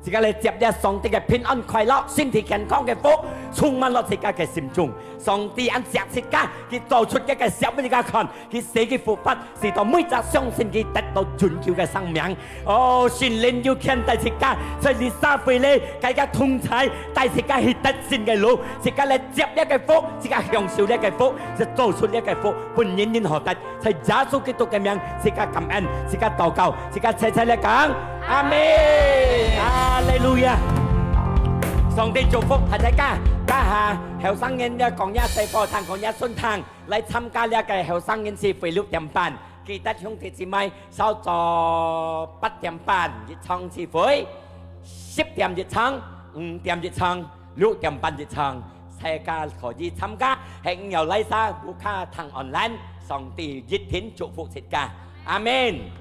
C: 自家嚟接啲上帝嘅平安快樂、身體健康嘅福，充滿落自家嘅心中。上帝按錫自家，佢做出一個小俾自家看，佢寫嘅福法，是到每隻相信佢得到尊貴嘅生命。哦，聖靈要獻帶自家，在你沙費咧，大家通彩，帶自家去得勝嘅路，自家嚟接一個福，自家享受一個福，就做出一個福，本人人何得？在耶穌基督嘅名，自家感恩，自家禱告，自家齊齊嚟講。阿門，哈利路亞！上帝祝福大家，家下後生人咧講一世課堂，講一信堂嚟參加呢個後生人是會6點半，記得兄弟姊妹稍咗8點半熱唱是會，10點熱唱，5點熱唱，6點半熱唱，大家可以參加，係有禮沙顧卡ทาง online，上帝熱天祝福大家，阿門。